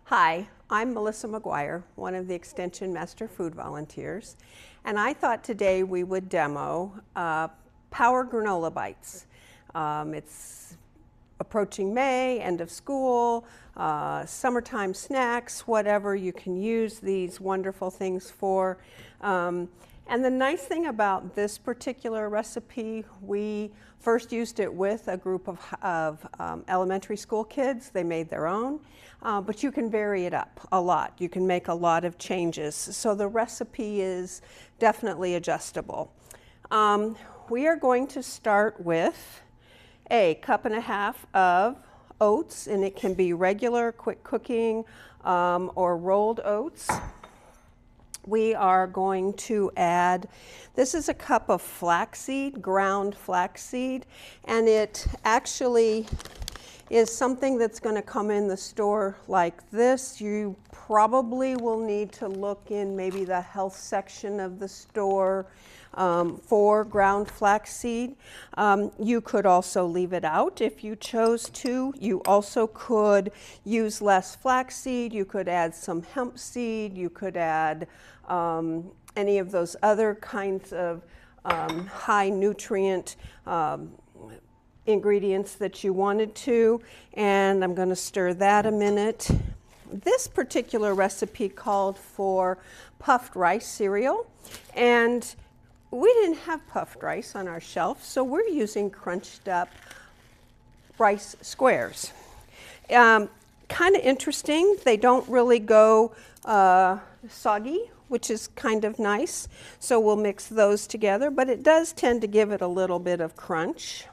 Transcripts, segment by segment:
Hi, I'm Melissa McGuire, one of the Extension Master Food Volunteers, and I thought today we would demo Power Granola Bites. It's approaching May, end of school, summertime snacks, whatever you can use these wonderful things for. And the nice thing about this particular recipe, we first used it with a group of elementary school kids. They made their own, but you can vary it up a lot. You can make a lot of changes. So the recipe is definitely adjustable. We are going to start with a 1.5 cups of oats, and it can be regular, quick cooking, or rolled oats. We are going to add, this is a cup of flaxseed, ground flaxseed, and it actually is something that's going to come in the store like this. You probably will need to look in maybe the health section of the store for ground flaxseed. You could also leave it out if you chose to. You also could use less flaxseed. You could add some hemp seed. You could add any of those other kinds of high nutrient ingredients that you wanted to. And I'm going to stir that a minute. This particular recipe called for puffed rice cereal, and we didn't have puffed rice on our shelf, so we're using crunched up rice squares. Kind of interesting. They don't really go soggy, which is kind of nice. So we'll mix those together, but it does tend to give it a little bit of crunch.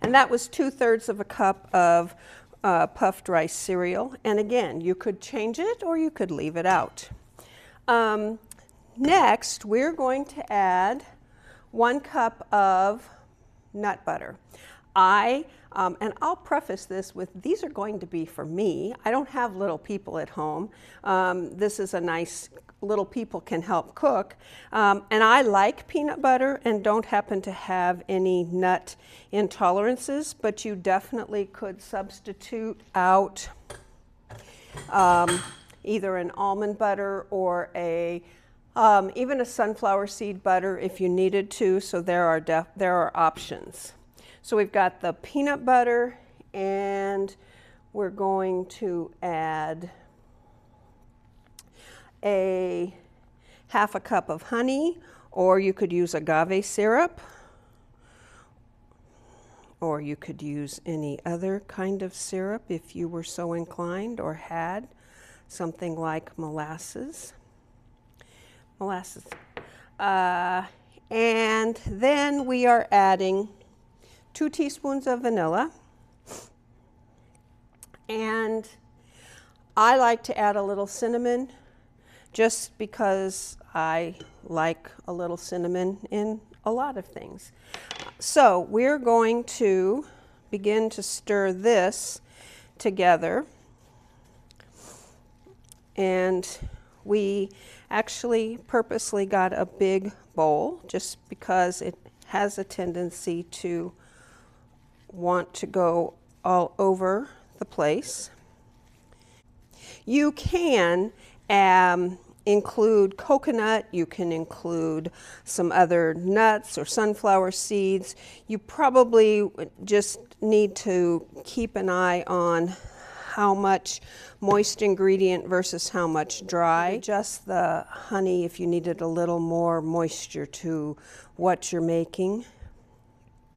And that was 2/3 cup of puffed rice cereal. And again, you could change it or you could leave it out. Next, we're going to add 1 cup of nut butter. And I'll preface this with, these are going to be for me. I don't have little people at home. This is a nice, little people can help cook. And I like peanut butter and don't happen to have any nut intolerances, but you definitely could substitute out either an almond butter or even a sunflower seed butter if you needed to. So there are options. So we've got the peanut butter, and we're going to add a 1/2 cup of honey, or you could use agave syrup, or you could use any other kind of syrup if you were so inclined or had something like molasses. And then we are adding 2 teaspoons of vanilla, and I like to add a little cinnamon just because I like a little cinnamon in a lot of things. So we're going to begin to stir this together, and we actually purposely got a big bowl just because it has a tendency to want to go all over the place. You can include coconut, you can include some other nuts or sunflower seeds. You probably just need to keep an eye on how much moist ingredient versus how much dry. Adjust the honey if you needed a little more moisture to what you're making.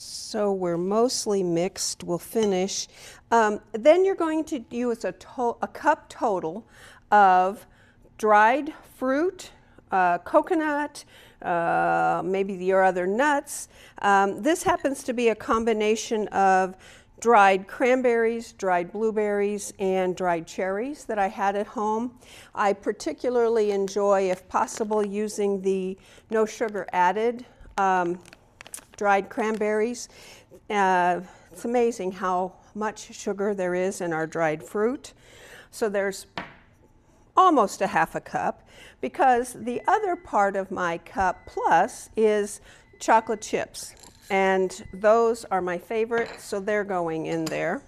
So we're mostly mixed. We'll finish. Then you're going to use a cup total of dried fruit, coconut, maybe your other nuts. This happens to be a combination of dried cranberries, dried blueberries, and dried cherries that I had at home. I particularly enjoy, if possible, using the no sugar added dried cranberries. It's amazing how much sugar there is in our dried fruit. So there's almost a 1/2 cup, because the other part of my cup plus is chocolate chips. And those are my favorite, so they're going in there.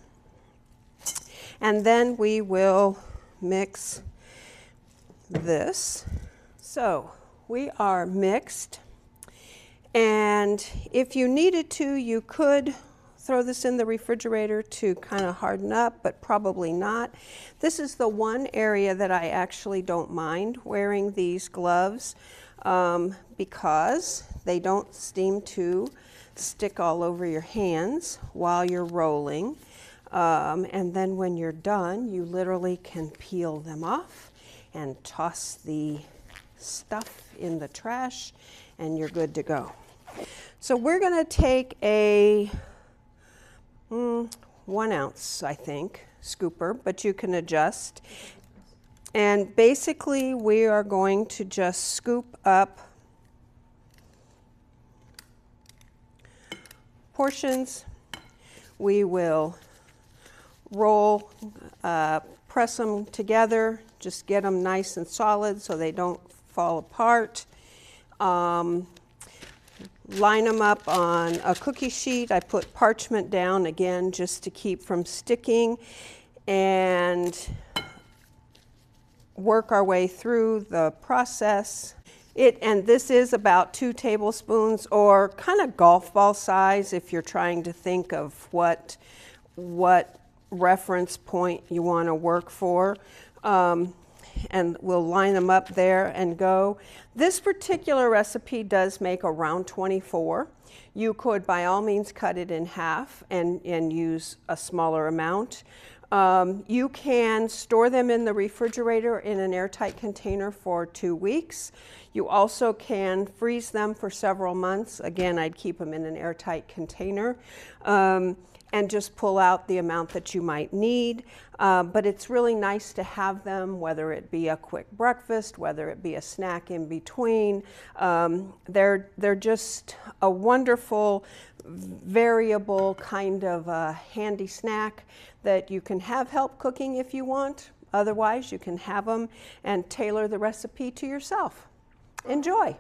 And then we will mix this. So we are mixed. And if you needed to, you could throw this in the refrigerator to kind of harden up, but probably not. This is the one area that I actually don't mind wearing these gloves because they don't seem to stick all over your hands while you're rolling. And then when you're done, you literally can peel them off and toss the stuff in the trash, and you're good to go. So we're going to take a 1 ounce, I think, scooper, but you can adjust. And basically we are going to just scoop up portions. We will roll, press them together, just get them nice and solid so they don't fall apart. Line them up on a cookie sheet. I put parchment down again just to keep from sticking, and work our way through the process. And this is about 2 tablespoons, or kind of golf ball size if you're trying to think of what reference point you want to work for. And we'll line them up there and go. This particular recipe does make around 24. You could by all means cut it in half and use a smaller amount. You can store them in the refrigerator in an airtight container for 2 weeks. You also can freeze them for several months. Again, I'd keep them in an airtight container. And just pull out the amount that you might need. But it's really nice to have them, whether it be a quick breakfast, whether it be a snack in between. They're just a wonderful, variable kind of handy snack that you can have help cooking if you want. Otherwise, you can have them and tailor the recipe to yourself. Enjoy.